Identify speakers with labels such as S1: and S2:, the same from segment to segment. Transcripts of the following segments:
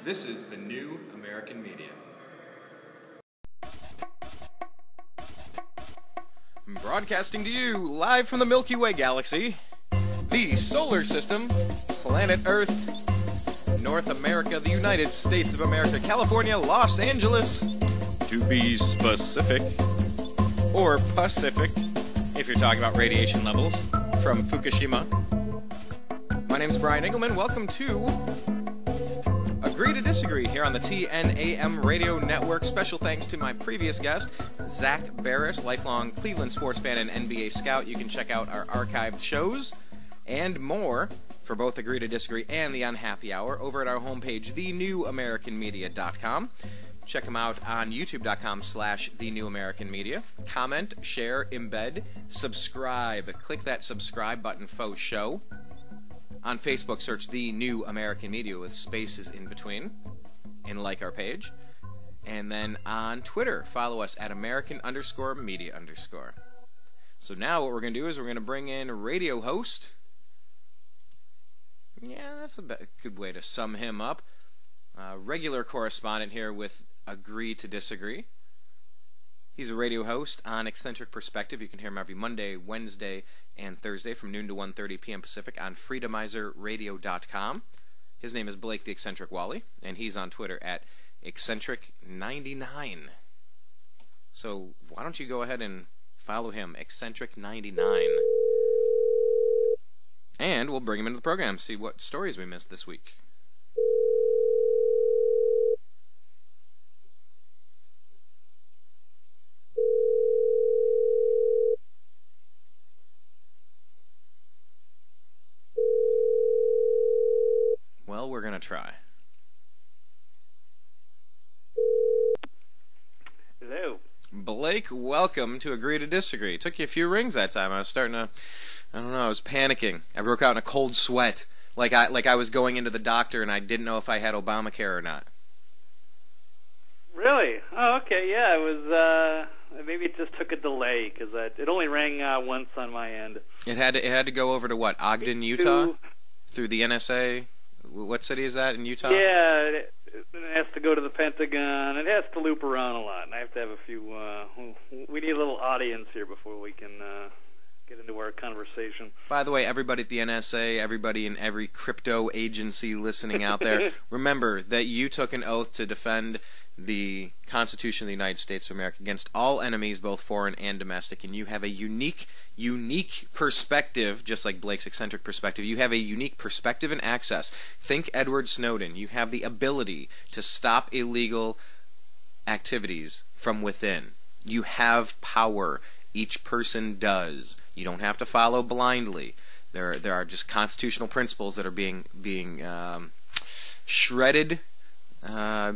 S1: This is the New American Media. Broadcasting to you live from the Milky Way galaxy, the solar system, planet Earth, North America, the United States of America, California, Los Angeles, to be specific, or Pacific, if you're talking about radiation levels, from Fukushima. My name is Brian Engelman. Welcome to Agree to Disagree here on the TNAM Radio Network. Special thanks to my previous guest, Zach Barris, lifelong Cleveland sports fan and NBA scout. You can check out our archived shows and more for both Agree to Disagree and The Unhappy Hour over at our homepage, thenewamericanmedia.com. Check them out on youtube.com/thenewamericanmedia. Comment, share, embed, subscribe. Click that subscribe button, faux show. On Facebook, search The New American Media with spaces in between and like our page. And then on Twitter, follow us at American_media_. So now what we're going to do is we're going to bring in radio host. Yeah, that's a good way to sum him up. Regular correspondent here with Agree to Disagree. He's a radio host on Eccentric Perspective. You can hear him every Monday, Wednesday, and Thursday from noon to 1:30 p.m. Pacific on freedomizerradio.com. His name is Blake the Eccentric Walley, and he's on Twitter at Eccentric99. So why don't you go ahead and follow him, Eccentric99. And we'll bring him into the program, see what stories we missed this week. Well, we're going to try.
S2: Hello.
S1: Blake, welcome to Agree to Disagree. It took you a few rings that time. I was starting to, I don't know, I was panicking. I broke out in a cold sweat, like I was going into the doctor and I didn't know if I had Obamacare or not.
S2: Really? Oh, okay. Yeah, it was. Maybe it just took a delay because it only rang once on my end.
S1: It had to go over to what? Ogden, Utah, through the NSA. What city is that in Utah?
S2: Yeah, it has to go to the Pentagon. It has to loop around a lot, and I have to have a few. We need a little audience here before we can get into our conversation.
S1: By the way, everybody at the NSA, everybody in every crypto agency listening out there, remember that you took an oath to defend the Constitution of the United States of America against all enemies, both foreign and domestic, and you have a unique perspective, just like Blake's eccentric perspective. You have a unique perspective and access. Think Edward Snowden. You have the ability to stop illegal activities from within. You have power. Each person does. You don't have to follow blindly. There are just constitutional principles that are being shredded,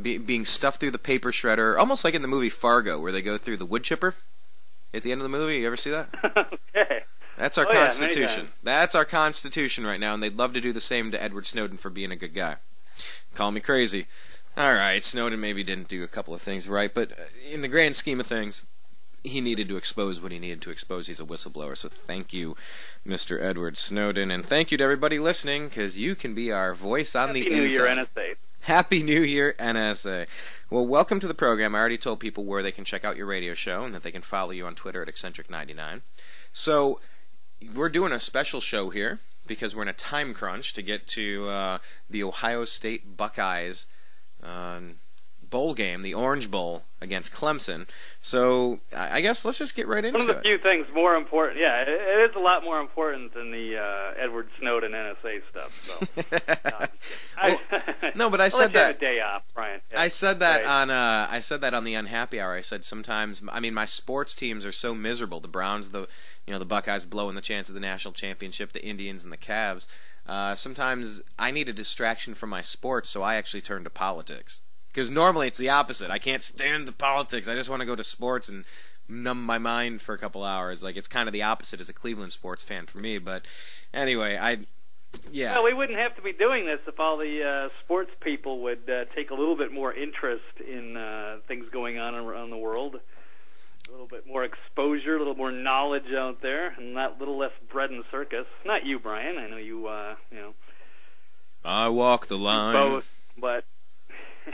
S1: being stuffed through the paper shredder, almost like in the movie Fargo, where they go through the wood chipper at the end of the movie. You ever see that?
S2: Okay.
S1: That's our Constitution. That's our Constitution right now, and they'd love to do the same to Edward Snowden for being a good guy. Call me crazy. All right, Snowden maybe didn't do a couple of things right, but in the grand scheme of things, he needed to expose what he needed to expose. He's a whistleblower, so thank you, Mr. Edward Snowden, and thank you to everybody listening, because you can be our voice on the inside.
S2: Happy New Year, NSA.
S1: Happy New Year, NSA. Well, welcome to the program. I already told people where they can check out your radio show and that they can follow you on Twitter at Eccentric99. So, we're doing a special show here because we're in a time crunch to get to the Ohio State Buckeyes bowl game, the Orange Bowl against Clemson. So I guess let's just get right into it.
S2: One of the few things more important, yeah, it is a lot more important than the Edward Snowden NSA stuff. So.
S1: No, but I said that.
S2: Have a day off, Brian. Yeah.
S1: I said that on the Unhappy Hour. I said sometimes, I mean, my sports teams are so miserable. The Browns, the Buckeyes blowing the chance of the national championship, the Indians and the Cavs. Sometimes I need a distraction from my sports, so I actually turn to politics. Because normally it's the opposite. I can't stand the politics. I just want to go to sports and numb my mind for a couple hours. Like, it's kind of the opposite as a Cleveland sports fan for me. But anyway, yeah.
S2: Well, we wouldn't have to be doing this if all the sports people would take a little bit more interest in things going on around the world. A little bit more exposure, a little more knowledge out there, and a little less bread and circus. Not you, Brian. I know you,
S1: I walk the line.
S2: Both, but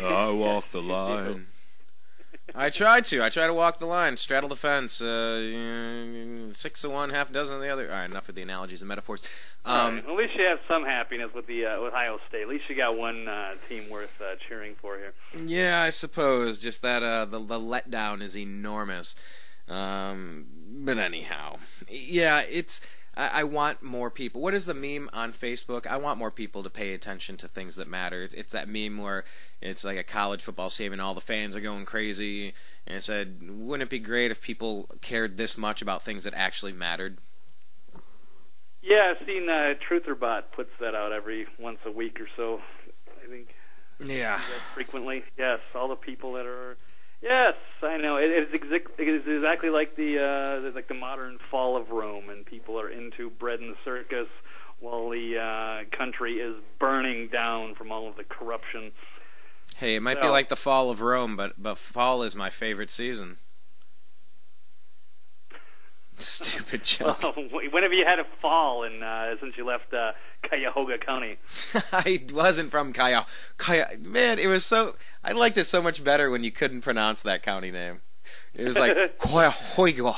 S1: I walk the line. I try to walk the line, straddle the fence. 6 of one, half dozen of the other. All right, enough of the analogies and metaphors.
S2: Right. At least you have some happiness with the with Ohio State. At least you got one team worth cheering for here.
S1: Yeah, I suppose. Just that the letdown is enormous. But anyhow, yeah, I want more people. What is the meme on Facebook? I want more people to pay attention to things that matter. It's that meme where it's like a college football stadium and all the fans are going crazy. And it said, wouldn't it be great if people cared this much about things that actually mattered?
S2: Yeah, I've seen TrutherBot puts that out every once a week or so, I think.
S1: Yeah.
S2: Frequently. Yes, all the people that are... Yes, I know. It is exactly like the modern fall of Rome, and people are into bread and circus while the country is burning down from all of the corruption.
S1: Hey, it might be like the fall of Rome, but fall is my favorite season. Stupid joke.
S2: Well, when have you had a fall since you left Cuyahoga County?
S1: I wasn't from Cuyahoga. Man, it was so... I liked it so much better when you couldn't pronounce that county name. It was like Cuyahoga.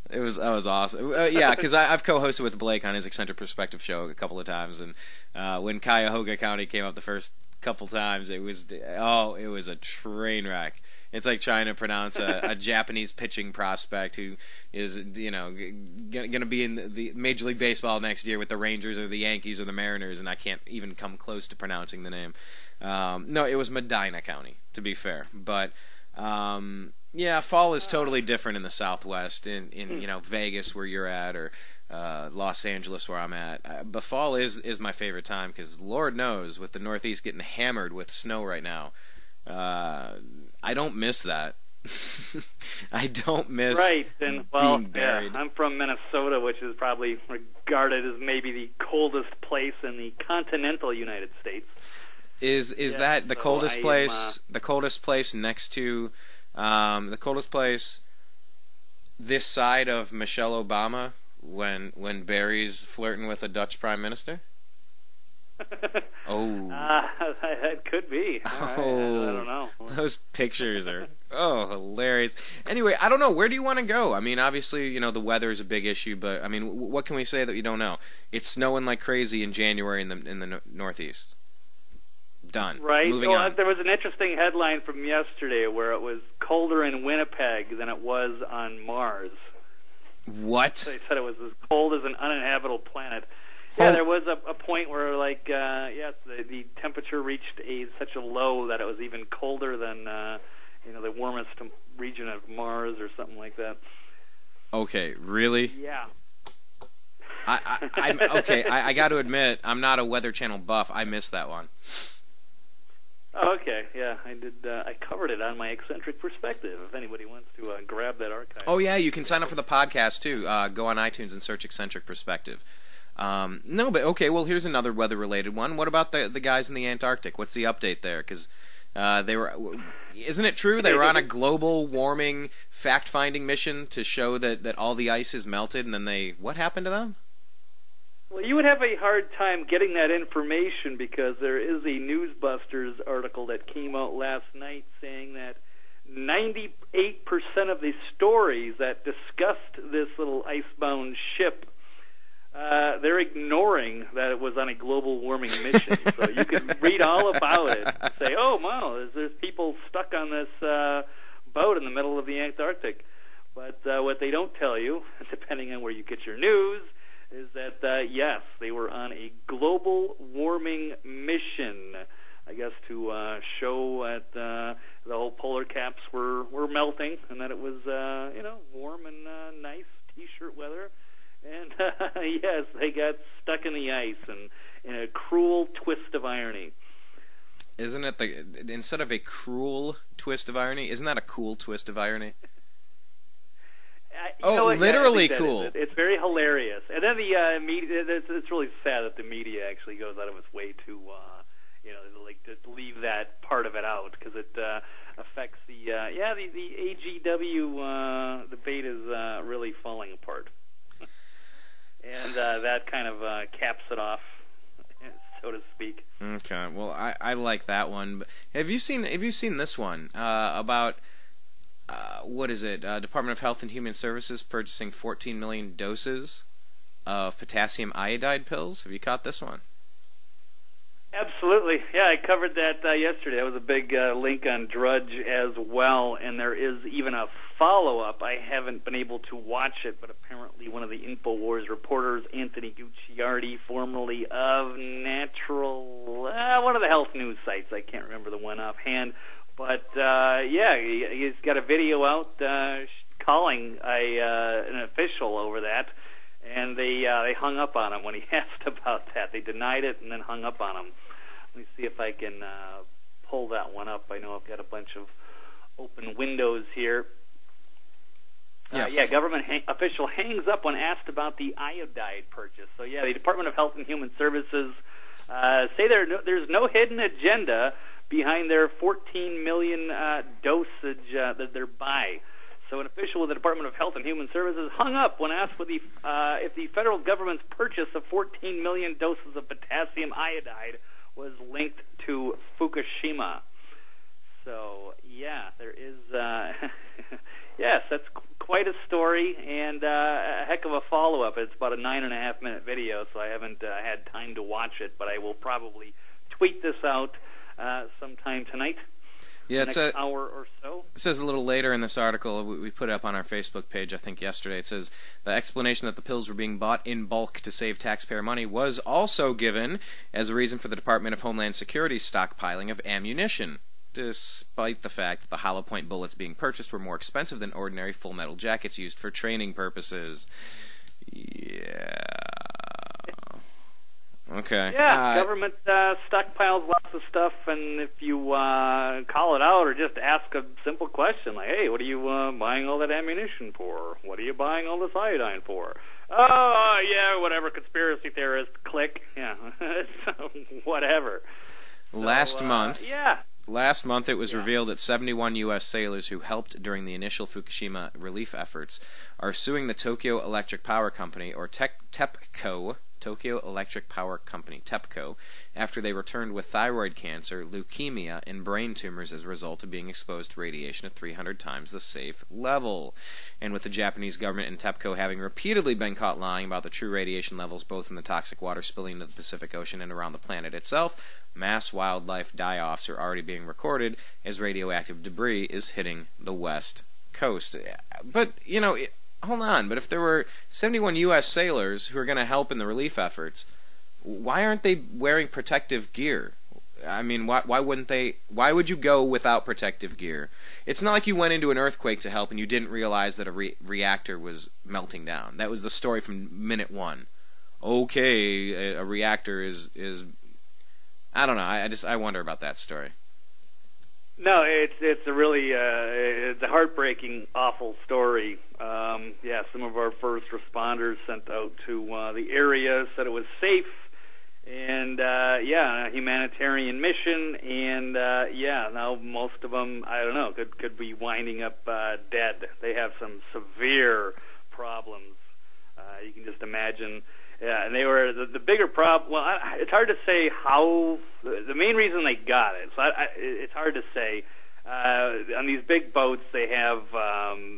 S1: That was awesome. Yeah, because I've co-hosted with Blake on his Eccentric Perspective show a couple of times, and when Cuyahoga County came up the first couple times, it was a train wreck. It's like trying to pronounce a Japanese pitching prospect who is, going to be in the Major League Baseball next year with the Rangers or the Yankees or the Mariners, and I can't even come close to pronouncing the name. No, it was Medina County, to be fair. But, yeah, fall is totally different in the Southwest, in Vegas where you're at, or Los Angeles where I'm at. But fall is my favorite time because, Lord knows, with the Northeast getting hammered with snow right now, I don't miss that. I don't miss being buried.
S2: Yeah, I'm from Minnesota, which is probably regarded as maybe the coldest place in the continental United States.
S1: Is that the coldest place? The coldest place next to the coldest place this side of Michelle Obama when Barry's flirting with a Dutch prime minister? Oh,
S2: that could be. Right. I don't know.
S1: Those pictures are hilarious. Anyway, I don't know. Where do you want to go? I mean, obviously, the weather is a big issue, but I mean, what can we say that you don't know? It's snowing like crazy in January in the Northeast. Done.
S2: Right.
S1: Moving on.
S2: There was an interesting headline from yesterday where it was colder in Winnipeg than it was on Mars.
S1: What?
S2: They said it was as cold as an uninhabitable planet. Yeah, there was a point where, the temperature reached such a low that it was even colder than, the warmest region of Mars or something like that.
S1: Okay, really?
S2: Yeah.
S1: I'm okay. I got to admit, I'm not a Weather Channel buff. I missed that one.
S2: Okay, yeah, I did. I covered it on my Eccentric Perspective. If anybody wants to grab that archive.
S1: Oh yeah, you can sign up for the podcast too. Go on iTunes and search Eccentric Perspective. No, but okay. Well, here's another weather-related one. What about the guys in the Antarctic? What's the update there? Because they were. Isn't it true they were on a global warming fact-finding mission to show that all the ice is melted, and then what happened to them?
S2: Well, you would have a hard time getting that information because there is a Newsbusters article that came out last night saying that 98% of the stories that discussed this little icebound ship, they're ignoring that it was on a global warming mission. So you could read all about it and say, oh, wow, there's people stuck on this boat in the middle of the Antarctic. But what they don't tell you, depending on where you get your news, is that, yes, they were on a global warming mission, I guess, to show that the whole polar caps were melting and that it was, warm and nice T-shirt weather. And, yes, they got stuck in the ice and in a cruel twist of irony.
S1: Isn't it instead of a cruel twist of irony, isn't that a cool twist of irony? Literally cool.
S2: It's very hilarious. And then the media, it's really sad that the media actually goes out of its way to, to leave that part of it out because it affects the AGW debate is really falling apart. And that kind of caps it off. so to speak.
S1: Okay, well, I like that one. But have you seen this one about what is it? Department of Health and Human Services purchasing 14 million doses of potassium iodide pills. Have you caught this one?
S2: Absolutely. Yeah, I covered that yesterday. That was a big link on Drudge as well, and there is even a follow-up. I haven't been able to watch it, but apparently one of the InfoWars reporters, Anthony Gucciardi, formerly of Natural, one of the health news sites, I can't remember the one offhand, but yeah, he's got a video out calling an official over that, and they hung up on him when he asked about that. They denied it and then hung up on him. Let me see if I can pull that one up. I know I've got a bunch of open windows here. Government official hangs up when asked about the iodide purchase. So, yeah, the Department of Health and Human Services say there's no hidden agenda behind their 14 million dosage that they're buy. So an official with the Department of Health and Human Services hung up when asked if the federal government's purchase of 14 million doses of potassium iodide was linked to Fukushima. So, yeah, there is... yes, that's quite a story and a heck of a follow-up. It's about a 9.5-minute video, so I haven't had time to watch it, but I will probably tweet this out sometime tonight.
S1: Yeah,
S2: it's next hour or so.
S1: It says a little later in this article, we put it up on our Facebook page, I think yesterday, it says the explanation that the pills were being bought in bulk to save taxpayer money was also given as a reason for the Department of Homeland Security's stockpiling of ammunition, despite the fact that the hollow point bullets being purchased were more expensive than ordinary full metal jackets used for training purposes. Yeah. Okay.
S2: Yeah, government stockpiles lots of stuff, and if you call it out or just ask a simple question like, hey, what are you buying all that ammunition for? What are you buying all this iodine for? Oh, yeah, whatever, conspiracy theorist, click. Yeah, whatever.
S1: Last month it was
S2: Yeah.
S1: revealed that 71 U.S. sailors who helped during the initial Fukushima relief efforts are suing the Tokyo Electric Power Company, or TEPCO, Tokyo Electric Power Company, TEPCO, after they returned with thyroid cancer, leukemia, and brain tumors as a result of being exposed to radiation at 300 times the safe level. And with the Japanese government and TEPCO having repeatedly been caught lying about the true radiation levels both in the toxic water spilling into the Pacific Ocean and around the planet itself, mass wildlife die-offs are already being recorded as radioactive debris is hitting the West Coast. But, you know... Hold on, but if there were 71 U.S. sailors who are going to help in the relief efforts, why aren't they wearing protective gear? I mean, why wouldn't they? Why would you go without protective gear? It's not like you went into an earthquake to help and you didn't realize that a reactor was melting down. That was the story from minute one. Okay, a reactor is I don't know. I wonder about that story.
S2: No, it's a really it's a heartbreaking, awful story. Yeah, some of our first responders sent out to the area said it was safe, and yeah, a humanitarian mission, and yeah, now most of them, I don't know, could be winding up dead. They have some severe problems. You can just imagine. Yeah, and they were the bigger problem. Well, it's hard to say how. The main reason they got it, so it's hard to say. On these big boats, they have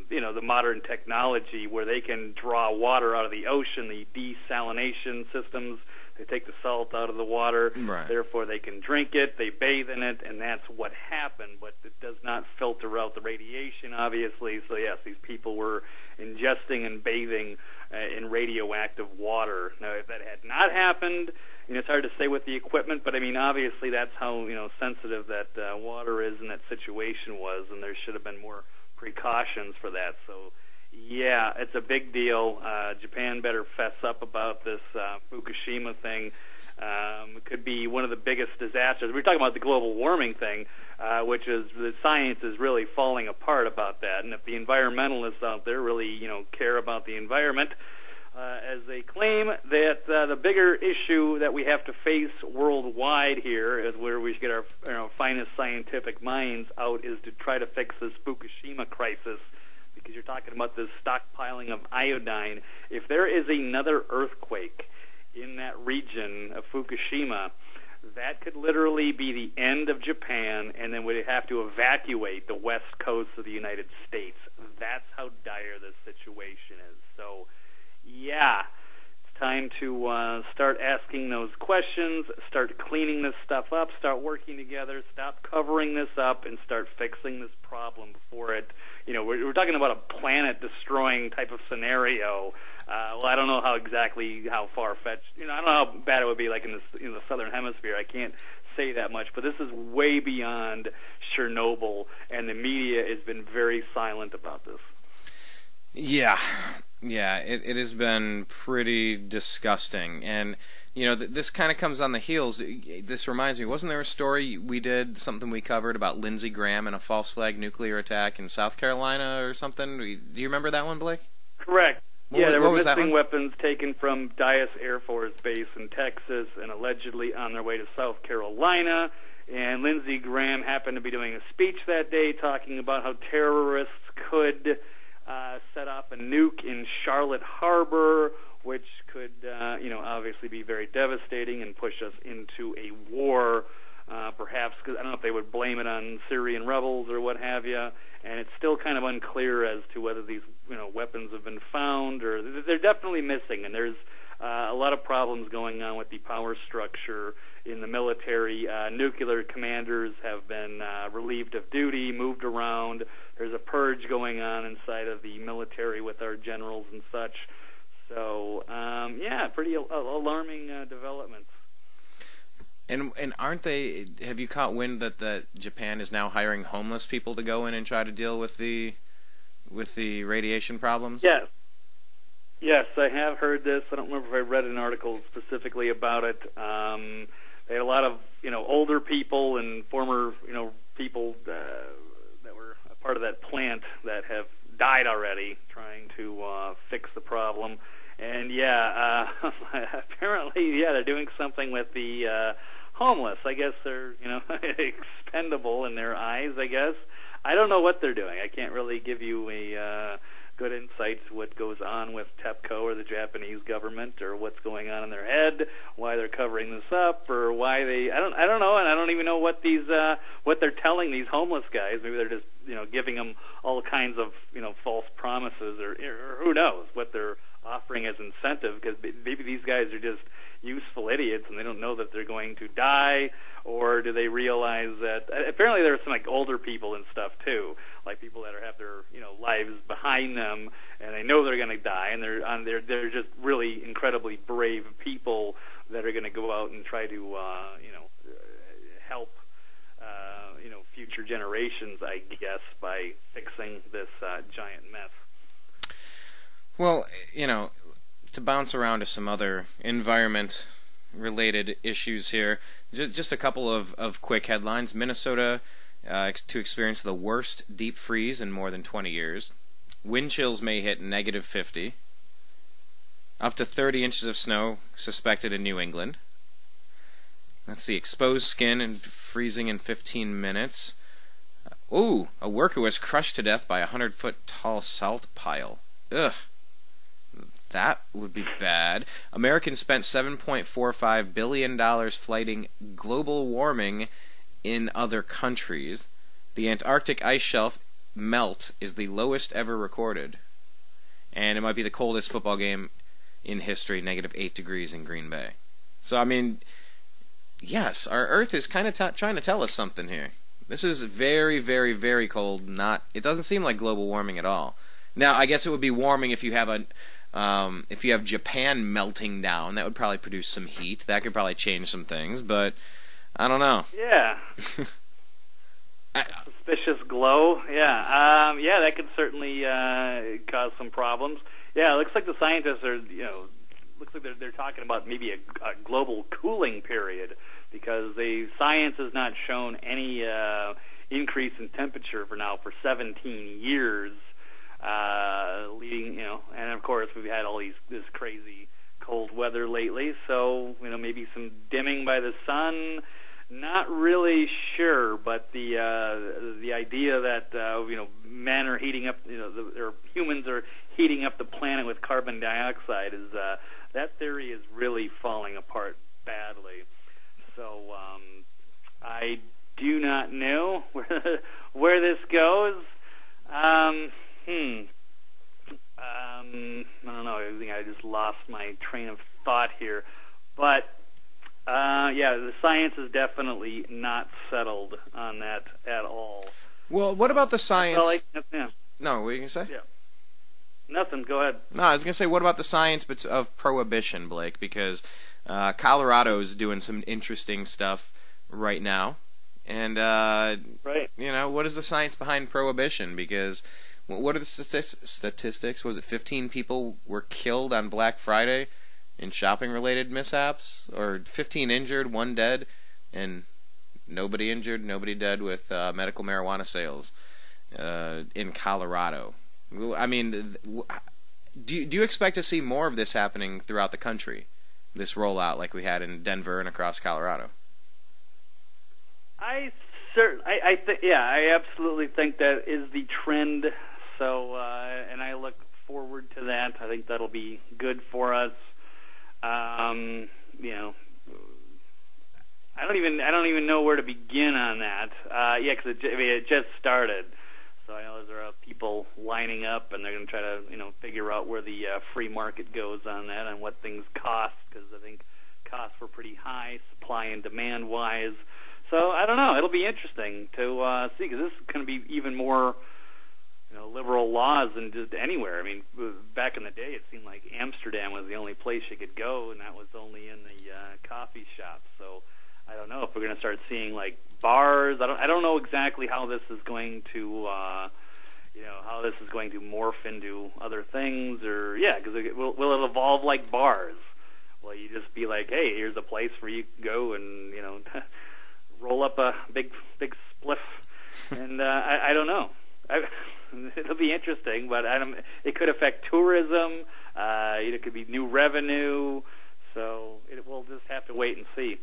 S2: you know, the modern technology where they can draw water out of the ocean, the desalination systems. They take the salt out of the water,
S1: right.
S2: Therefore they can drink it, they bathe in it, and that's what happened. But it does not filter out the radiation, obviously. So yes, these people were ingesting and bathing in radioactive water. Now, if that had not happened, you know, it's hard to say with the equipment, but I mean, obviously that's how, you know, sensitive that water is and that situation was, and there should have been more precautions for that. So, yeah, it's a big deal. Japan better fess up about this Fukushima thing. It could be one of the biggest disasters. We're talking about the global warming thing, which is the science is really falling apart about that. And if the environmentalists out there really, you know, care about the environment, as they claim that the bigger issue that we have to face worldwide here is where we should get our finest scientific minds out is to try to fix this Fukushima crisis, because you're talking about this stockpiling of iodine. If there is another earthquake in that region of Fukushima, that could literally be the end of Japan, and then we'd have to evacuate the west coast of the United States. That's how dire this situation is. So, yeah, it's time to start asking those questions, start cleaning this stuff up, start working together, stop covering this up, and start fixing this problem before it, we're talking about a planet-destroying type of scenario. Well, I don't know how far-fetched, I don't know how bad it would be like in the southern hemisphere. I can't say that much, but this is way beyond Chernobyl, and the media has been very silent about this.
S1: Yeah, it has been pretty disgusting, and this kind of comes on the heels. This reminds me, wasn't there a story we did, something we covered about Lindsey Graham and a false flag nuclear attack in South Carolina or something? Do you remember that one, Blake?
S2: Correct. There were missing
S1: weapons
S2: weapons taken from Dyess Air Force Base in Texas and allegedly on their way to South Carolina. And Lindsey Graham happened to be doing a speech that day talking about how terrorists could set off a nuke in Charlotte Harbor, which could, obviously be very devastating and push us into a war, perhaps, because I don't know if they would blame it on Syrian rebels or what have you. And it's still kind of unclear as to whether these, weapons have been found, or they're definitely missing. And there's a lot of problems going on with the power structure in the military. Nuclear commanders have been relieved of duty, moved around. There's a purge going on inside of the military with our generals and such. So, pretty alarming developments.
S1: And aren't they? Have you caught wind that Japan is now hiring homeless people to go in and try to deal with the radiation problems?
S2: Yes, I have heard this. I don't remember if I read an article specifically about it. They had a lot of older people and former people that were a part of that plant that have died already, trying to fix the problem. And apparently, they're doing something with the homeless. I guess they're, expendable in their eyes, I guess. I don't know what they're doing. I can't really give you a good insight to what goes on with TEPCO or the Japanese government, or what's going on in their head, why they're covering this up, or why they, I don't know, and I don't even know what what they're telling these homeless guys. Maybe they're just, giving them all kinds of, false promises, or who knows what they're offering as incentive, because maybe these guys are just useful idiots and they don't know that they're going to die, or do they realize that apparently there are some older people and stuff too, like people that have their lives behind them and they know they're going to die, and they're just really incredibly brave people that are going to go out and try to help future generations, I guess, by fixing this giant mess.
S1: Well, to bounce around to some other environment-related issues here, just a couple of quick headlines. Minnesota to experience the worst deep freeze in more than 20 years. Wind chills may hit -50. Up to 30 inches of snow suspected in New England. Let's see, exposed skin and freezing in 15 minutes. A worker was crushed to death by a 100-foot tall salt pile. Ugh. That would be bad. Americans spent $7.45 billion fighting global warming in other countries. The Antarctic ice shelf melt is the lowest ever recorded. And it might be the coldest football game in history, -8 degrees in Green Bay. So, I mean, yes, our Earth is kind of trying to tell us something here. This is very, very, very cold. It doesn't seem like global warming at all. Now, I guess it would be warming if you have if you have Japan melting down. That would probably produce some heat. That could probably change some things, but I don't know.
S2: Yeah. Suspicious glow. Yeah. That could certainly cause some problems. Yeah, it looks like the scientists are, looks like they're talking about maybe a global cooling period, because the science has not shown any increase in temperature for 17 years. Leading, and of course we've had all this crazy cold weather lately, so maybe some dimming by the sun. Not really sure, but the idea that men are heating up, or humans are heating up the planet with carbon dioxide is that theory is really falling apart badly. So I do not know where this goes. I don't know. I think I just lost my train of thought here. But, yeah, the science is definitely not settled on that at all.
S1: Well, what about the science?
S2: Yeah.
S1: No, what were you going to say?
S2: Yeah. Nothing. Go ahead.
S1: No, I was going to say, what about the science of prohibition, Blake? Because Colorado's doing some interesting stuff right now. And,
S2: right.
S1: You know, what is the science behind prohibition? Because what are the statistics? Was it 15 people were killed on Black Friday in shopping-related mishaps? Or 15 injured, 1 dead, and nobody injured, nobody dead with medical marijuana sales in Colorado? I mean, do you expect to see more of this happening throughout the country? This rollout like we had in Denver and across Colorado?
S2: I absolutely think that is the trend. So, and I look forward to that. I think that'll be good for us. You know, I don't even know where to begin on that. Yeah, because it just started. So I know there are people lining up, and they're going to try to, you know, figure out where the free market goes on that and what things cost, because I think costs were pretty high, supply and demand wise. So I don't know. It'll be interesting to see, because this is going to be even more, you know, liberal laws than just anywhere. I mean, back in the day, it seemed like Amsterdam was the only place you could go, and that was only in the coffee shops. So I don't know if we're going to start seeing like bars. I don't know exactly how this is going to, you know, how this is going to morph into other things, or because will it evolve like bars? Will you just be like, hey, here's a place where you can go and, you know, roll up a big spliff, and I don't know. It'll be interesting, but it could affect tourism. It could be new revenue. So we'll just have to wait and see.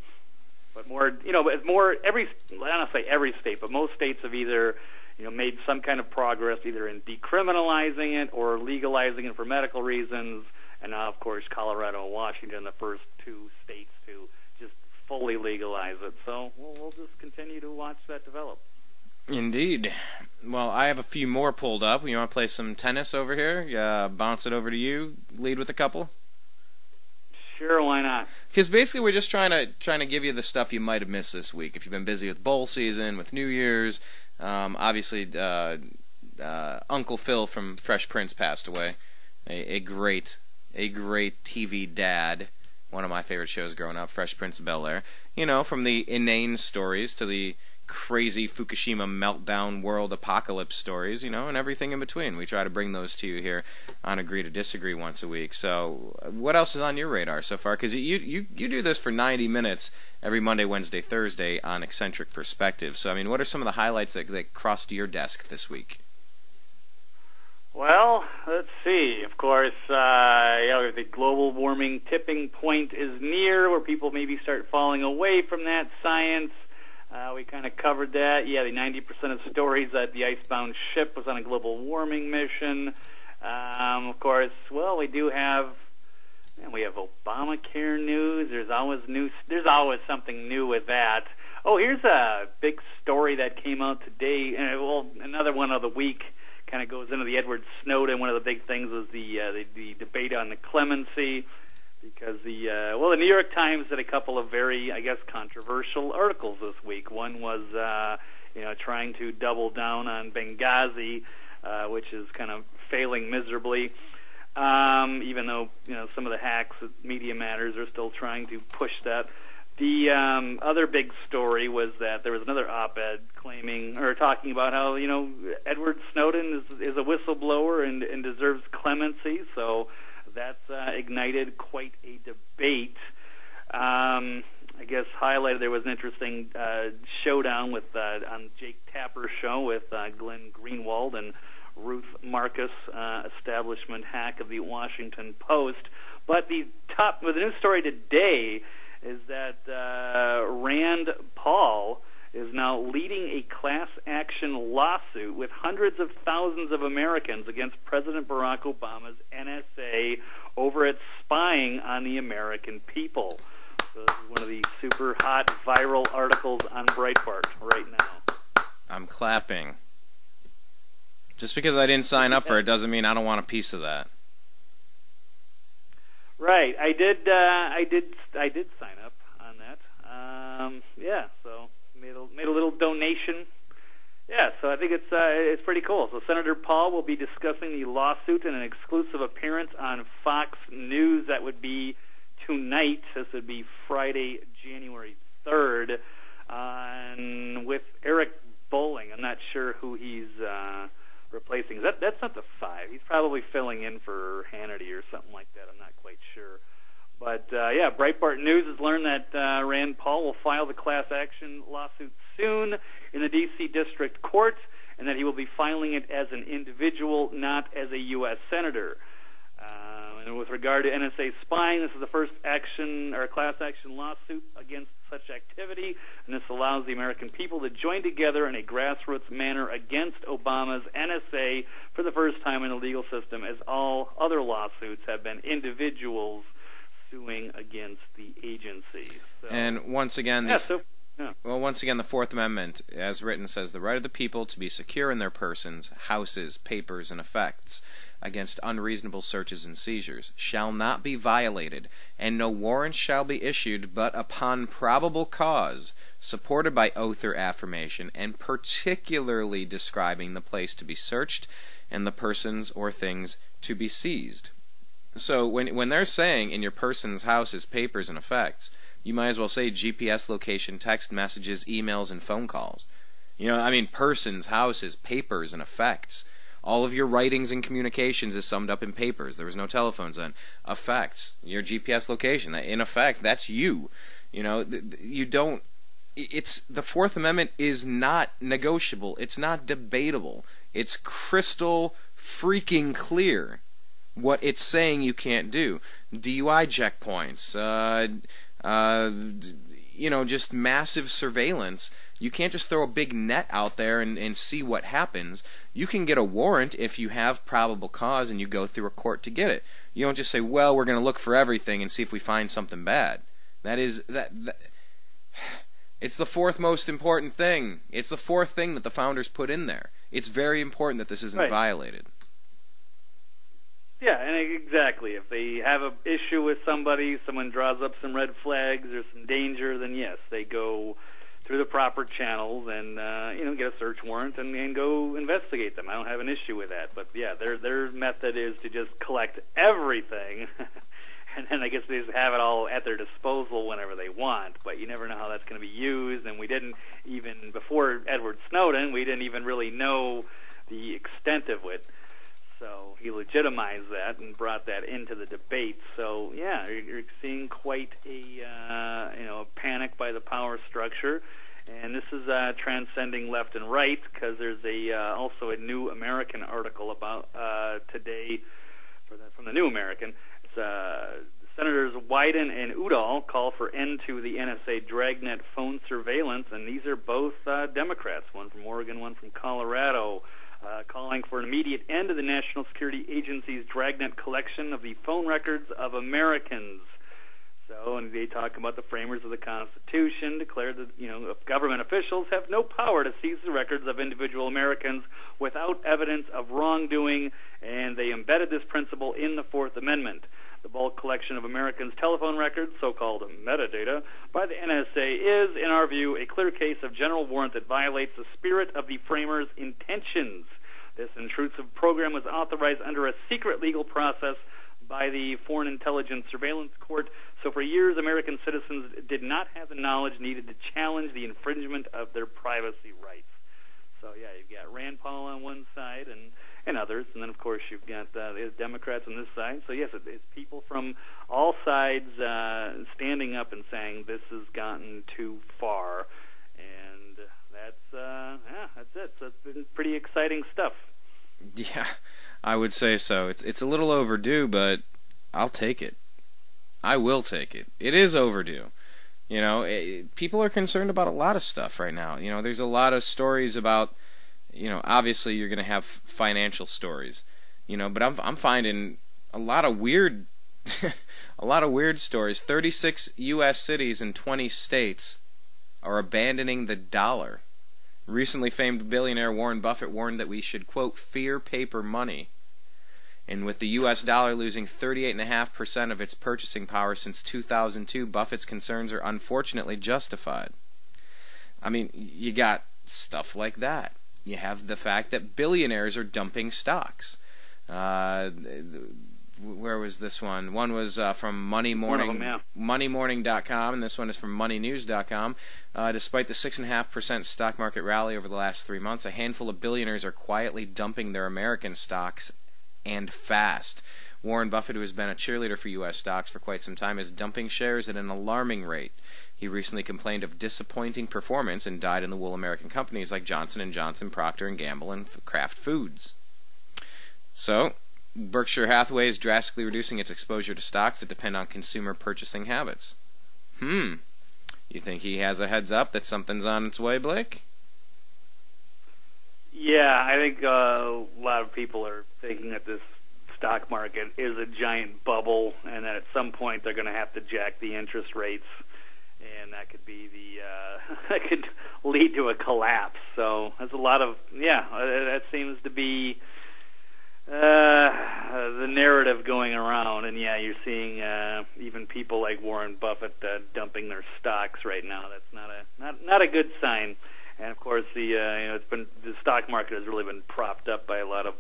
S2: But more, you know, I don't want to say every state, but most states have either, you know, made some kind of progress either in decriminalizing it or legalizing it for medical reasons. And now, of course, Colorado and Washington, the first 2 states to just fully legalize it. So we'll just continue to watch that develop.
S1: Indeed. Well, I have a few more pulled up. You want to play some tennis over here? Bounce it over to you. Lead with a couple.
S2: Sure, why not?
S1: Because basically, we're just trying to give you the stuff you might have missed this week. If you've been busy with bowl season, with New Year's, obviously, Uncle Phil from Fresh Prince passed away. A great TV dad. One of my favorite shows growing up, Fresh Prince of Bel-Air. You know, from the inane stories to the crazy Fukushima meltdown world apocalypse stories, you know, and everything in between. We try to bring those to you here on Agree to Disagree once a week. So what else is on your radar so far? Because you do this for 90 minutes every Monday, Wednesday, Thursday on Eccentric Perspective. So, I mean, what are some of the highlights that crossed your desk this week?
S2: Well, let's see. Of course, the global warming tipping point is near, where people maybe start falling away from that science. We kind of covered that. Yeah, the 90% of stories that the icebound ship was on a global warming mission. Of course, well, we have Obamacare news. There's always something new with that. Oh, here's a big story that came out today. Well, another one of the week kind of goes into the Edward Snowden. One of the big things was the debate on the clemency. Because the New York Times did a couple of very, I guess, controversial articles this week. One was, trying to double down on Benghazi, which is kind of failing miserably. Even though, you know, some of the hacks at Media Matters are still trying to push that. The other big story was that there was another op-ed talking about how, you know, Edward Snowden is a whistleblower and deserves clemency. So that's ignited quite a debate. I guess highlighted there was an interesting showdown with on Jake Tapper's show with Glenn Greenwald and Ruth Marcus, establishment hack of the Washington Post. But the news story today is that Rand Paul is now leading a class action lawsuit with hundreds of thousands of Americans against President Barack Obama's NSA over its spying on the American people. So this is one of the super hot viral articles on Breitbart right now.
S1: I'm clapping. Just because I didn't sign up for it doesn't mean I don't want a piece of that.
S2: Right, I did sign up on that. Yeah, so made a little donation. Yeah, so I think it's pretty cool. So Senator Paul will be discussing the lawsuit in an exclusive appearance on Fox News. That would be tonight. This would be Friday, January 3rd, with Eric Bolling. I'm not sure who he's replacing. That's not the 5. He's probably filling in for Hannity or something like that. I'm not quite sure. But, yeah, Breitbart News has learned that Rand Paul will file the class action lawsuit soon in the D.C. District Court, and that he will be filing it as an individual, not as a U.S. Senator. And with regard to NSA spying, this is the first class action lawsuit against such activity, and this allows the American people to join together in a grassroots manner against Obama's NSA for the first time in the legal system, as all other lawsuits have been individuals suing against the agency. So,
S1: and once again,
S2: yeah.
S1: Well, once again, the Fourth Amendment, as written, says the right of the people to be secure in their persons, houses, papers, and effects against unreasonable searches and seizures shall not be violated, and no warrant shall be issued but upon probable cause, supported by oath or affirmation, and particularly describing the place to be searched and the persons or things to be seized. So when they're saying in your person's, houses, papers, and effects, you might as well say GPS location, text messages, emails, and phone calls. You know, I mean, persons, houses, papers, and effects. All of your writings and communications is summed up in papers. There was no telephones then. Effects, your GPS location. In effect, that's you. You know, you don't... the Fourth Amendment is not negotiable. It's not debatable. It's crystal freaking clear what it's saying you can't do. DUI checkpoints, you know, just massive surveillance. You can't just throw a big net out there and see what happens. You can get a warrant if you have probable cause and you go through a court to get it. You don't just say, well, we're going to look for everything and see if we find something bad. It's the fourth most important thing. It's the fourth thing that the founders put in there. It's very important that this isn't violated.
S2: Yeah, and exactly. If they have an issue with somebody, someone draws up some red flags, there's some danger, then yes, they go through the proper channels and get a search warrant and go investigate them. I don't have an issue with that. But yeah, their method is to just collect everything, and then I guess they just have it all at their disposal whenever they want. But you never know how that's going to be used, and we didn't even, before Edward Snowden, we didn't even really know the extent of it. So he legitimized that and brought that into the debate. So yeah, you're seeing quite a panic by the power structure, and this is transcending left and right, because there's also a New American article about today from the New American. It's, Senators Wyden and Udall call for end to the NSA dragnet phone surveillance, and these are both Democrats, one from Oregon, one from Colorado. Calling for an immediate end to the National Security Agency's dragnet collection of the phone records of Americans. So, and they talk about the framers of the Constitution declared that, government officials have no power to seize the records of individual Americans without evidence of wrongdoing, and they embedded this principle in the Fourth Amendment. The bulk collection of Americans' telephone records, so-called metadata, by the NSA is, in our view, a clear case of general warrant that violates the spirit of the framers' intentions. This intrusive program was authorized under a secret legal process by the Foreign Intelligence Surveillance Court, so for years American citizens did not have the knowledge needed to challenge the infringement of their privacy rights. So yeah, you've got Rand Paul on one side and others, and then of course you've got the Democrats on this side. So yes, it's people from all sides standing up and saying this has gotten too far, and that's it. So it's been pretty exciting stuff.
S1: Yeah, I would say so. It's a little overdue, but I'll take it. I will take it. It is overdue. People are concerned about a lot of stuff right now. There's a lot of stories about, obviously you're going to have financial stories, but I'm finding a lot of weird A lot of weird stories. 36 U.S. cities and 20 states are abandoning the dollar. Recently famed billionaire Warren Buffett warned that we should, quote, fear paper money. And with the U.S. dollar losing 38.5% of its purchasing power since 2002, Buffett's concerns are unfortunately justified. I mean, you got stuff like that. You have the fact that billionaires are dumping stocks. Where was this one? One was from Money Morning, MoneyMorning.com, and this one is from MoneyNews.com. Despite the 6.5% stock market rally over the last 3 months, a handful of billionaires are quietly dumping their American stocks, and fast. Warren Buffett, who has been a cheerleader for U.S. stocks for quite some time, is dumping shares at an alarming rate. He recently complained of disappointing performance in dyed-in-the-wool American companies like Johnson & Johnson, Procter & Gamble, and Kraft Foods. So, Berkshire Hathaway is drastically reducing its exposure to stocks that depend on consumer purchasing habits. You think he has a heads up that something's on its way, Blake?
S2: Yeah, I think a lot of people are thinking that this stock market is a giant bubble, and that at some point they're going to have to jack the interest rates, and that could be that could lead to a collapse. So there's a lot of that seems to be the narrative going around, and you're seeing even people like Warren Buffett dumping their stocks right now. That's not a good sign. And of course, the stock market has really been propped up by a lot of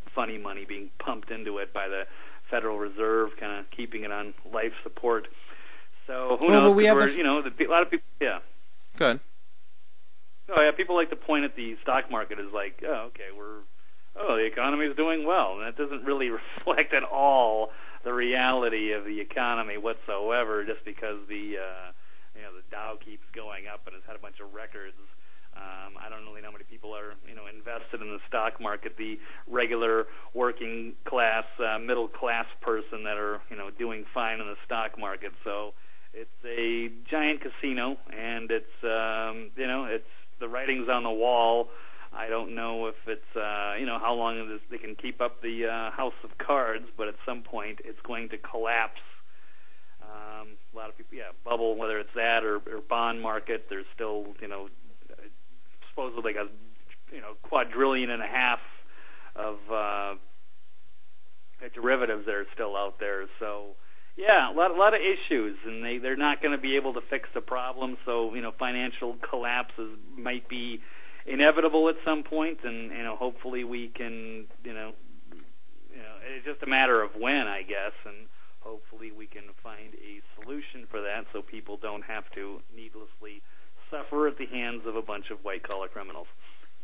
S2: funny money being pumped into it by the Federal Reserve, kind of keeping it on life support. So who knows?
S1: We have
S2: a lot of people. Yeah.
S1: Good.
S2: Oh yeah, people like to point at the stock market as like, the economy is doing well, and that doesn't really reflect at all the reality of the economy whatsoever. Just because the Dow keeps going up and has had a bunch of records. I don't really know how many people are, invested in the stock market. The regular working class, middle class person that are, doing fine in the stock market. So it's a giant casino, and it's, it's the writing's on the wall. I don't know if it's, how long they can keep up the house of cards, but at some point it's going to collapse. A lot of people, bubble, whether it's that or bond market, there's still, supposedly like a quadrillion and a half of derivatives that are still out there. So, a lot of issues, and they're not going to be able to fix the problem. So, financial collapses might be inevitable at some point, and hopefully we can, it's just a matter of when, I guess, and hopefully we can find a solution for that so people don't have to needlessly suffer at the hands of a bunch of white-collar criminals.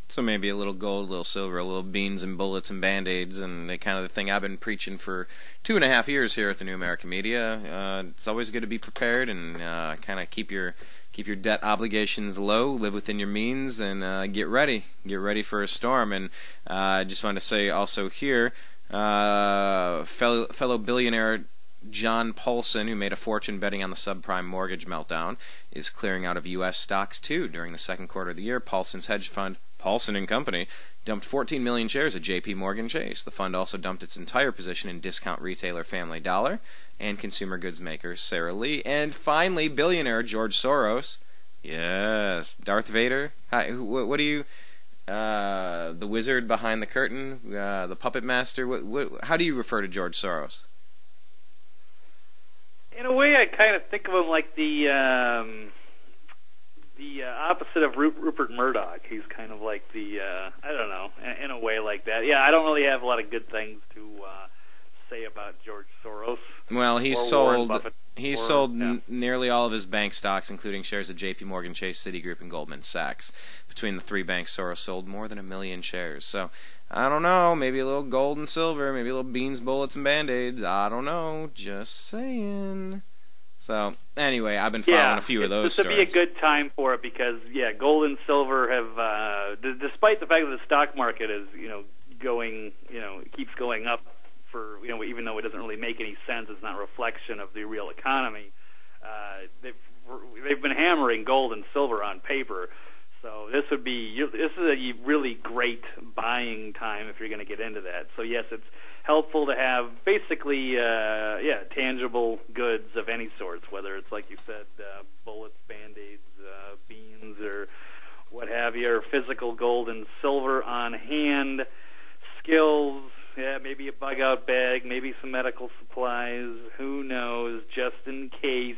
S1: So maybe a little gold, a little silver, a little beans and bullets and Band-Aids, and the kind of the thing I've been preaching for 2.5 years here at the New American Media. It's always good to be prepared and kind of keep your debt obligations low, live within your means, and get ready for a storm. And I just wanted to say also here, fellow billionaire John Paulson, who made a fortune betting on the subprime mortgage meltdown, is clearing out of U.S. stocks too. During the second quarter of the year, Paulson's hedge fund, Paulson & Company, dumped 14 million shares at J.P. Morgan Chase. The fund also dumped its entire position in discount retailer Family Dollar and consumer goods maker Sara Lee. And finally, billionaire George Soros. Yes, Darth Vader. Hi, what do you... the wizard behind the curtain, the puppet master. How do you refer to George Soros?
S2: In a way, I kind of think of him like the opposite of Rupert Murdoch. He's kind of like the I don't know, in a way like that. Yeah, I don't really have a lot of good things to say about George Soros.
S1: Well, he sold nearly all of his bank stocks, including shares of J.P. Morgan Chase, Citigroup, and Goldman Sachs. Between the three banks, Soros sold more than 1 million shares. So, I don't know, maybe a little gold and silver, maybe a little beans, bullets, and Band-Aids. I don't know, just saying. So, anyway, I've been following a few of those stories.
S2: This would be a good time for it because, gold and silver have, despite the fact that the stock market is, going, keeps going up for, even though it doesn't really make any sense, it's not a reflection of the real economy. They've been hammering gold and silver on paper. So this is a really great buying time if you're going to get into that. So yes, it's helpful to have basically tangible goods of any sorts, whether it's like you said, bullets, band-aids, beans, or what have you, or physical gold and silver on hand, skills, maybe a bug-out bag, maybe some medical supplies, who knows, just in case.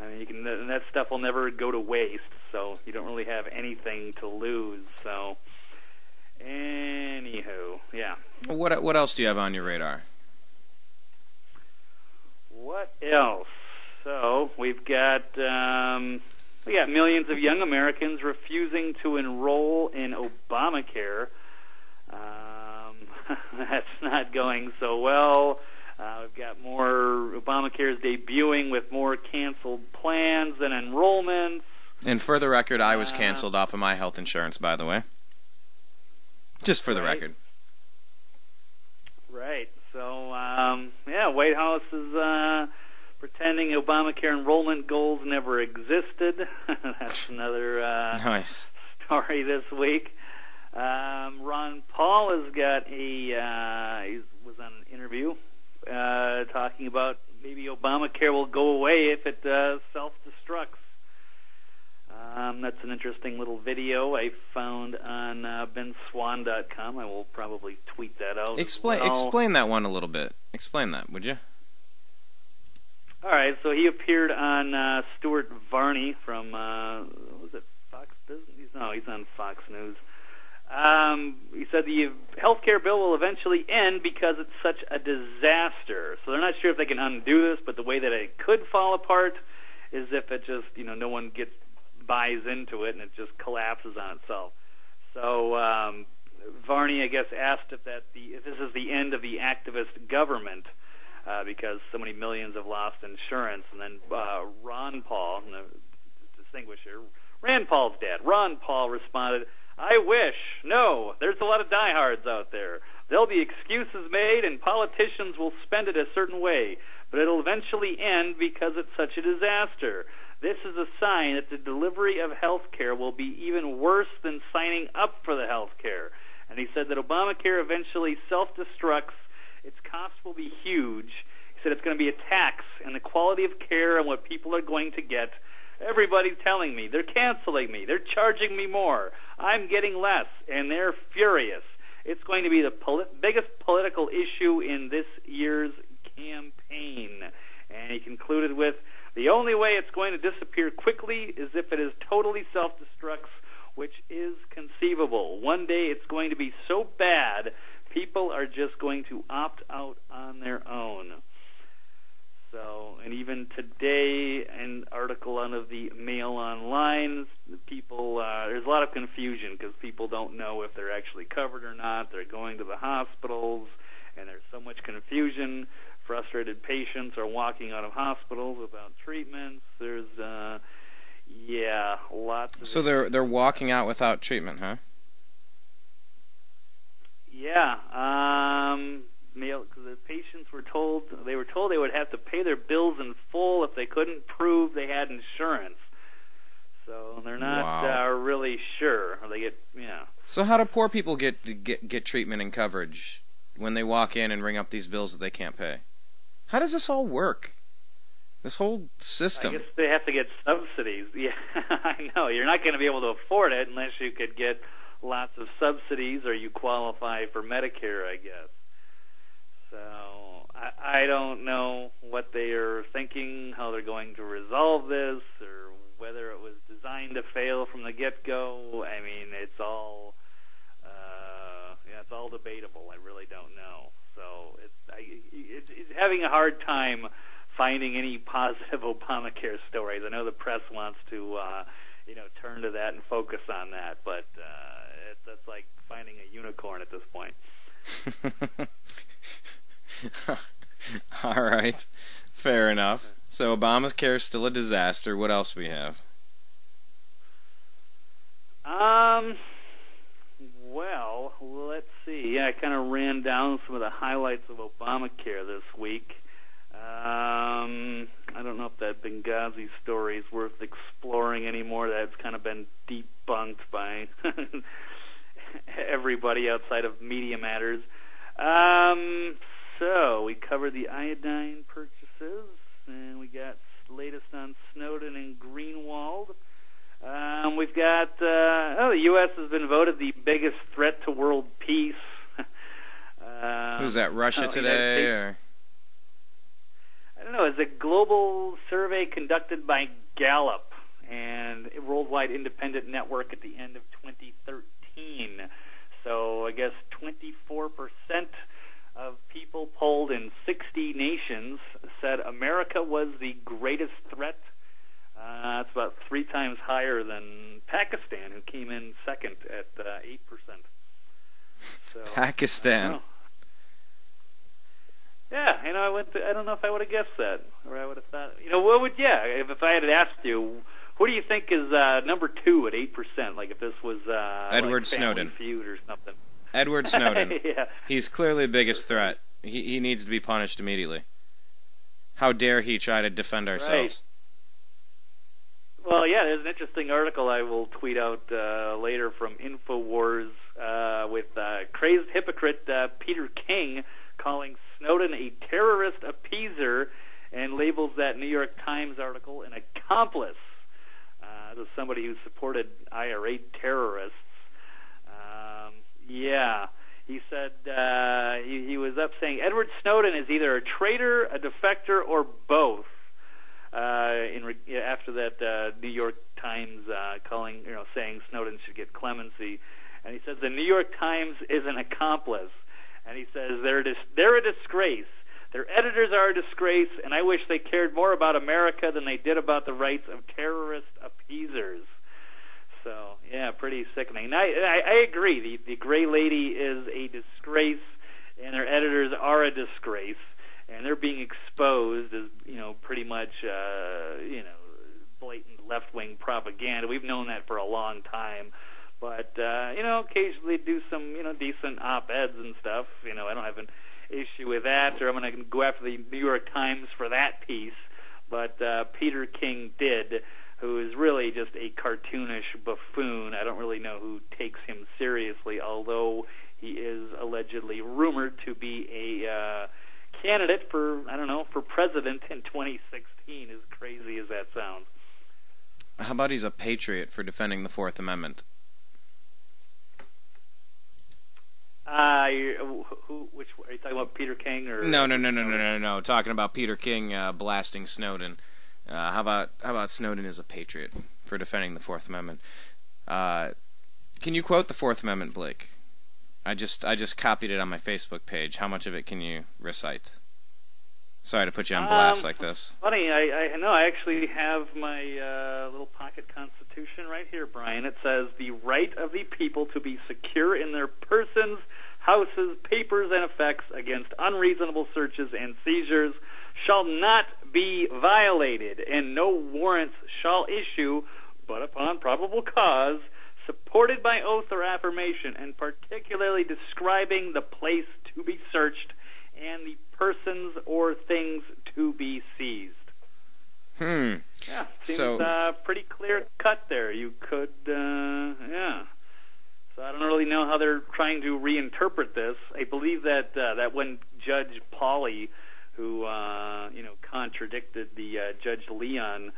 S2: I mean, and that stuff will never go to waste, so you don't really have anything to lose. So, anywho, yeah.
S1: What else do you have on your radar?
S2: What else? So we've got millions of young Americans refusing to enroll in Obamacare. That's not going so well. We've got more Obamacare's debuting with more canceled plans and enrollments.
S1: And for the record, I was canceled off of my health insurance, by the way. Just for the record.
S2: Right. So, White House is pretending Obamacare enrollment goals never existed. That's another
S1: nice
S2: story this week. Ron Paul has got he was on an interview talking about maybe Obamacare will go away if it self-destructs. That's an interesting little video I found on benswan.com. I will probably tweet that out.
S1: Explain that one a little bit. Explain that, would you?
S2: All right, so he appeared on Stuart Varney from, was it Fox Business? No, he's on Fox News. He said the health care bill will eventually end because it's such a disaster. So they're not sure if they can undo this, but the way that it could fall apart is if it just, no one buys into it and it just collapses on itself. So Varney, I guess, asked if this is the end of the activist government because so many millions have lost insurance. And then Ron Paul, distinguisher, Rand Paul's dad, Ron Paul responded, "I wish. No, there's a lot of diehards out there. There'll be excuses made and politicians will spend it a certain way, but it'll eventually end because it's such a disaster. This is a sign that the delivery of health care will be even worse than signing up for the health care." And he said that Obamacare eventually self-destructs. Its costs will be huge. He said it's going to be a tax on the quality of care and what people are going to get. Everybody's telling me. They're canceling me. They're charging me more. I'm getting less, and they're furious. It's going to be the biggest political issue in this year's campaign. And he concluded with, the only way it's going to disappear quickly is if it is totally self-destructs, which is conceivable. One day it's going to be so bad, people are just going to opt out on their own. So, and even today, an article out of the Mail Online, people, there's a lot of confusion because people don't know if they're actually covered or not. They're going to the hospitals, and there's so much confusion. Frustrated patients are walking out of hospitals without treatments. There's, lots of...
S1: So they're walking out without treatment, huh?
S2: Yeah, because the patients were told they would have to pay their bills in full if they couldn't prove they had insurance. So they're not really sure. Or they get
S1: So how do poor people get treatment and coverage when they walk in and ring up these bills that they can't pay? How does this all work? This whole system.
S2: I guess they have to get subsidies. Yeah, I know. You're not going to be able to afford it unless you could get lots of subsidies or you qualify for Medicare, I guess. So I don't know what they are thinking, how they're going to resolve this, or whether it was designed to fail from the get-go. I mean, it's all debatable. I really don't know. So it's having a hard time finding any positive Obamacare stories. I know the press wants to turn to that and focus on that, but that's like finding a unicorn at this point.
S1: All right, fair enough. So Obamacare is still a disaster. What else we have?
S2: Well, let's see. Yeah, I kind of ran down some of the highlights of Obamacare this week. I don't know if that Benghazi story is worth exploring anymore. That's kind of been debunked by everybody outside of Media Matters. So we covered the iodine purchases, and we got latest on Snowden and Greenwald. We've got the U.S. has been voted the biggest threat to world peace.
S1: Who's that? Russia today, or?
S2: I don't know. It's a global survey conducted by Gallup and a worldwide independent network at the end of 2013. So I guess 24% of people polled in 60 nations said America was the greatest threat. That's about 3 times higher than Pakistan, who came in second at 8%. So,
S1: Pakistan.
S2: Yeah, I don't know if I would have guessed that, or I would have thought. What would? Yeah, if I had asked you, who do you think is number 2 at 8%? Like if this was
S1: Edward
S2: like
S1: Snowden
S2: Feud or something.
S1: Edward Snowden.
S2: Yeah.
S1: He's clearly the biggest threat. He needs to be punished immediately. How dare he try to defend ourselves?
S2: Right. Well, yeah, there's an interesting article I will tweet out later from InfoWars with crazed hypocrite Peter King calling Snowden a terrorist appeaser and labels that New York Times article an accomplice. As somebody who supported IRA terrorists. He said he was up saying Edward Snowden is either a traitor, a defector, or both. After that New York Times saying Snowden should get clemency, and he says the New York Times is an accomplice, and he says they're a disgrace. Their editors are a disgrace, and I wish they cared more about America than they did about the rights of terrorist appeasers. So, yeah, pretty sickening. And I agree. The Gray Lady is a disgrace, and their editors are a disgrace, and they're being exposed as, pretty much, blatant left-wing propaganda. We've known that for a long time. But, occasionally do some, decent op-eds and stuff. I don't have an issue with that, or I'm going to go after the New York Times for that piece. But Peter King did, who is really just a cartoonish buffoon. I don't really know who takes him seriously, although he is allegedly rumored to be a candidate for president in 2016, as crazy as that sounds.
S1: How about he's a patriot for defending the Fourth Amendment?
S2: Which are you talking about, Peter King or?
S1: No. Talking about Peter King blasting Snowden. How about Snowden is a patriot for defending the Fourth Amendment? Can you quote the Fourth Amendment, Blake? I just copied it on my Facebook page. How much of it can you recite? Sorry to put you on blast like this.
S2: Funny, I know. I actually have my little pocket constitution right here, Brian. It says, the right of the people to be secure in their persons, houses, papers, and effects against unreasonable searches and seizures shall not be violated, and no warrants shall issue but upon probable cause, supported by oath or affirmation, and particularly describing the place to be searched and the persons or things to be seized. Yeah, seems pretty clear cut there. You could, yeah. So I don't really know how they're trying to reinterpret this. I believe that that when Judge Pauley, who contradicted the Judge Leon,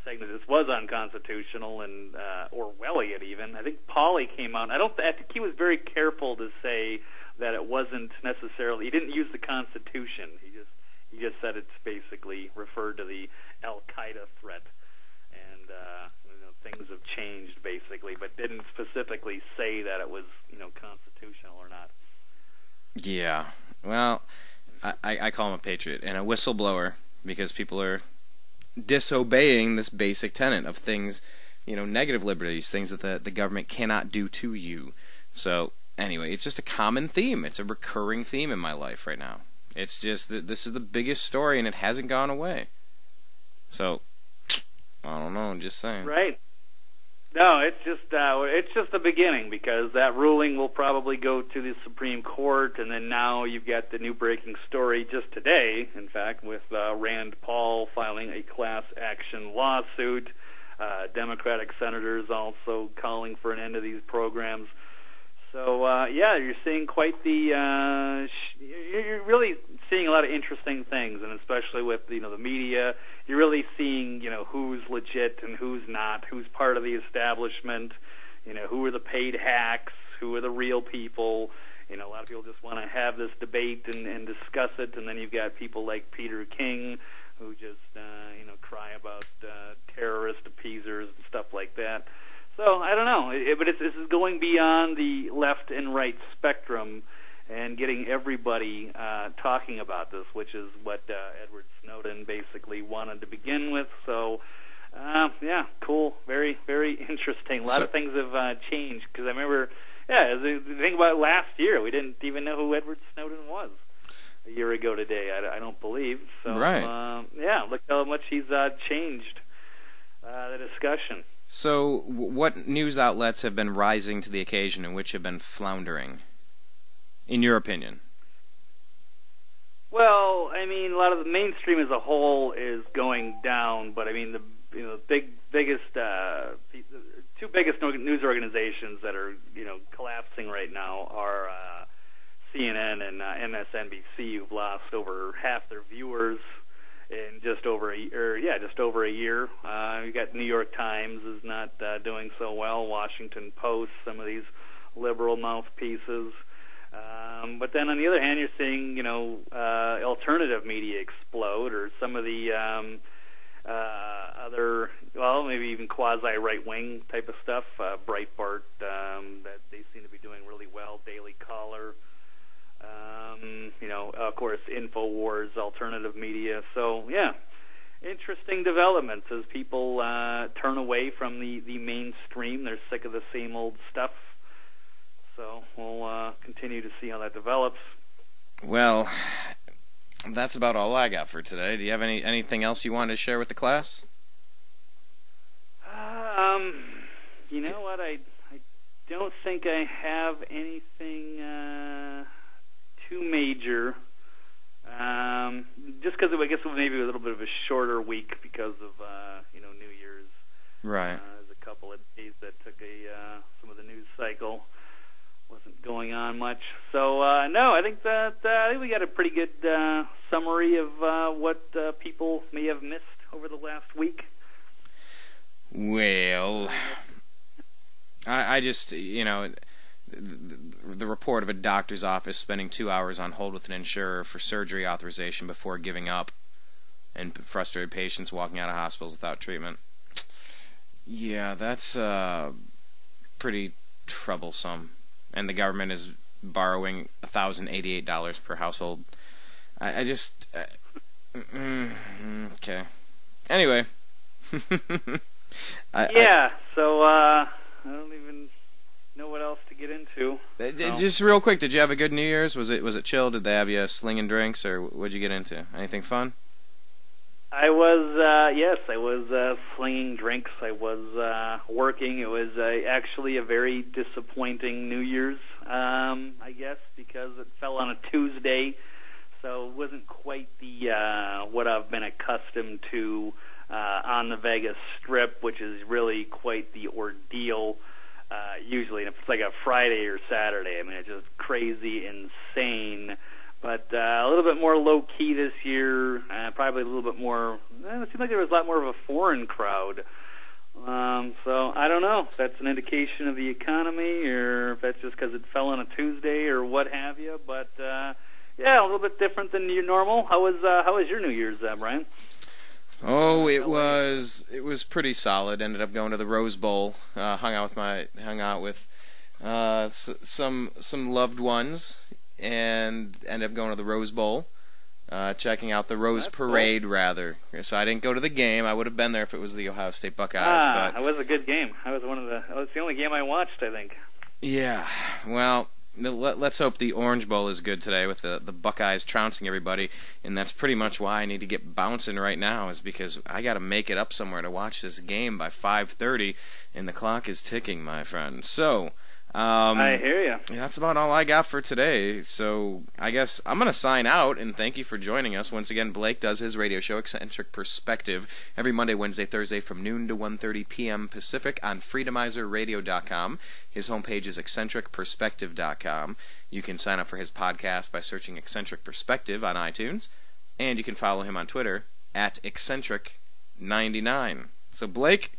S2: saying that this was unconstitutional and Orwellian even. I think Pauley came out. I think he was very careful to say that it wasn't necessarily. He didn't use the Constitution. He just said it's basically referred to the Al Qaeda threat, and things have changed basically, but didn't specifically say that it was constitutional or not.
S1: Yeah. Well, I call him a patriot and a whistleblower because people are disobeying this basic tenet of things, negative liberties, things that the government cannot do to you. So anyway, it's just a common theme. It's a recurring theme in my life right now. It's just that this is the biggest story and it hasn't gone away. So I don't know, I'm just saying.
S2: Right. No, it's just the beginning, because that ruling will probably go to the Supreme Court, and then now you've got the new breaking story just today, in fact, with Rand Paul filing a class action lawsuit. Democratic senators also calling for an end to these programs. So yeah, you're seeing quite the. You're really seeing a lot of interesting things, and especially with the media, you're really seeing who's legit and who's not, who's part of the establishment, who are the paid hacks, who are the real people. A lot of people just want to have this debate and discuss it, and then you've got people like Peter King who just cry about terrorist appeasers and stuff like that. So I don't know, but this is going beyond the left and right spectrum and getting everybody talking about this, which is what Edward Snowden basically wanted to begin with. So yeah, cool, very, very interesting. A lot of things have changed, because I remember, as the thing about last year, we didn't even know who Edward Snowden was a year ago today. I don't believe. So,
S1: right.
S2: Yeah, look how much he's changed the discussion.
S1: So, what news outlets have been rising to the occasion and which have been floundering, in your opinion?
S2: Well, I mean, a lot of the mainstream as a whole is going down, but I mean, the biggest two biggest news organizations that are collapsing right now are CNN and MSNBC, who've lost over half their viewers in just over a year. You got New York Times is not doing so well. Washington Post, some of these liberal mouthpieces. But then on the other hand, you're seeing alternative media explode, or some of the other, maybe even quasi right wing type of stuff. Breitbart, that they seem to be doing really well. Daily Caller. Of course, InfoWars, alternative media. So, yeah, interesting developments as people turn away from the mainstream. They're sick of the same old stuff. So we'll continue to see how that develops. Well, that's about all I got for today. Do you have anything else you wanted to share with the class? You know what? I don't think I have anything too major. Just because I guess it was maybe a little bit of a shorter week because of New Year's. Right. There's a couple of days that took some of the news cycle. Wasn't going on much. So no, I think we got a pretty good summary of what people may have missed over the last week. Well, I just the report of a doctor's office spending 2 hours on hold with an insurer for surgery authorization before giving up, and frustrated patients walking out of hospitals without treatment. Yeah, that's pretty troublesome. And the government is borrowing $1,088 per household. I just... okay. Anyway. So I don't even know what else to get into. Just real quick, did you have a good New Year's? Was it chill? Did they have you slinging drinks, or what'd you get into? Anything fun? I was slinging drinks. I was working. It was actually a very disappointing New Year's, I guess, because it fell on a Tuesday, so it wasn't quite the what I've been accustomed to on the Vegas Strip, which is really quite the ordeal. Usually, if it's like a Friday or Saturday, I mean, it's just crazy, insane. But a little bit more low-key this year, probably a little bit more... it seemed like there was a lot more of a foreign crowd. So I don't know if that's an indication of the economy, or if that's just because it fell on a Tuesday or what have you. But, yeah, a little bit different than your normal. How was your New Year's, Brian? Oh, it was pretty solid. Ended up going to the Rose Bowl. Hung out with some loved ones, and ended up going to the Rose Bowl, checking out the Rose Parade, cool. Rather. So I didn't go to the game. I would have been there if it was the Ohio State Buckeyes. But it was a good game. It was the only game I watched, I think.
S1: Yeah. Well, let's hope the Orange Bowl is good today with the Buckeyes trouncing everybody, and that's pretty much why I need to get bouncing right now, is because I got to make it up somewhere to watch this game by 5:30, and the clock is ticking, my friend. So,
S2: I hear you.
S1: that's about all I got for today. So I guess I'm going to sign out, and thank you for joining us. Once again, Blake does his radio show, Eccentric Perspective, every Monday, Wednesday, Thursday from noon to 1:30 p.m. Pacific on freedomizerradio.com. His homepage is eccentricperspective.com. You can sign up for his podcast by searching Eccentric Perspective on iTunes, and you can follow him on Twitter at eccentric99. So Blake,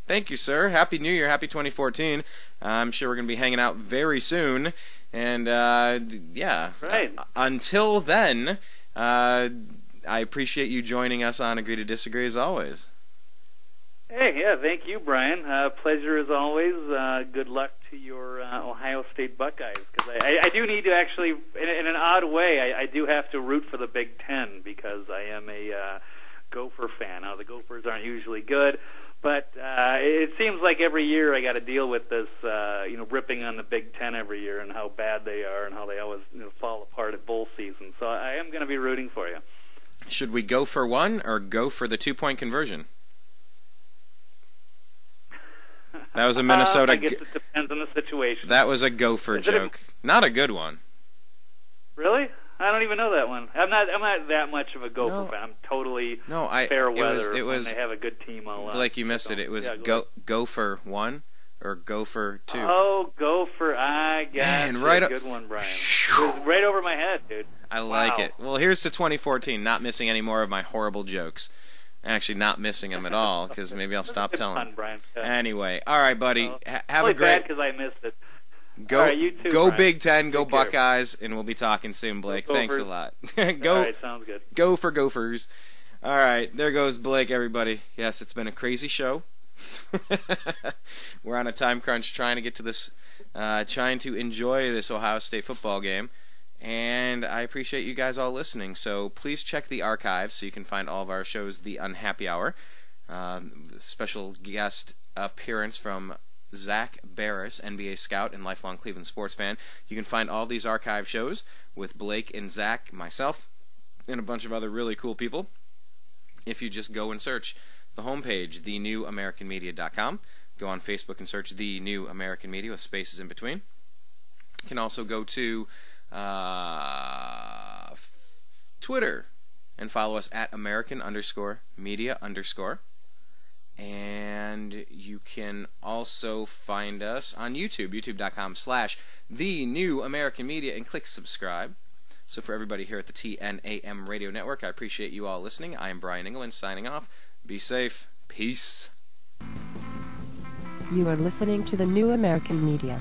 S1: thank you, sir. Happy New Year. Happy 2014. I'm sure we're going to be hanging out very soon. And, yeah.
S2: Right.
S1: Until then, I appreciate you joining us on Agree to Disagree as always.
S2: Hey, yeah, thank you, Brian. Pleasure as always. Good luck to your Ohio State Buckeyes. Because I do need to actually, in an odd way, I do have to root for the Big Ten because I am a Gopher fan. Now, the Gophers aren't usually good. But it seems like every year I got to deal with this, ripping on the Big Ten every year and how bad they are and how they always fall apart at bowl season. So I am going to be rooting for you.
S1: Should we go for one or go for the 2-point conversion? That was a Minnesota.
S2: I guess it depends on the situation.
S1: That was a Gopher joke. Not a good one.
S2: Really? I don't even know that one. I'm not that much of a Gopher fan. I'm totally fair weather.
S1: It was,
S2: when they have a good team.
S1: Blake, you missed it. It was Gopher 1 or Gopher 2.
S2: Oh, Gopher. I got
S1: right
S2: good one, Brian. It was right over my head, dude.
S1: I like it. Well, here's to 2014. Not missing any more of my horrible jokes. Actually, not missing them at all, because maybe I'll stop telling them.
S2: Brian.
S1: Anyway, all right, buddy. Have a great.
S2: Bad because I missed it.
S1: Go,
S2: right, you too,
S1: go
S2: Brian.
S1: Big Ten, go Buckeyes, and we'll be talking soon, Blake. Thanks a lot. Go,
S2: all right, sounds good.
S1: Go for Gophers. All right, there goes Blake, everybody. Yes, it's been a crazy show. We're on a time crunch trying to get to this, trying to enjoy this Ohio State football game. And I appreciate you guys all listening. So please check the archives so you can find all of our shows. The Unhappy Hour, special guest appearance from Zach Barris, NBA scout and lifelong Cleveland sports fan. You can find all these archive shows with Blake and Zach, myself, and a bunch of other really cool people if you just go and search the homepage, thenewamericanmedia.com. Go on Facebook and search The New American Media with spaces in between. You can also go to Twitter and follow us at American_media_. And you can also find us on YouTube, youtube.com/The New American Media, and click subscribe. So for everybody here at the TNAM Radio Network, I appreciate you all listening. I am Brian Engelman signing off. Be safe. Peace.
S3: You are listening to The New American Media.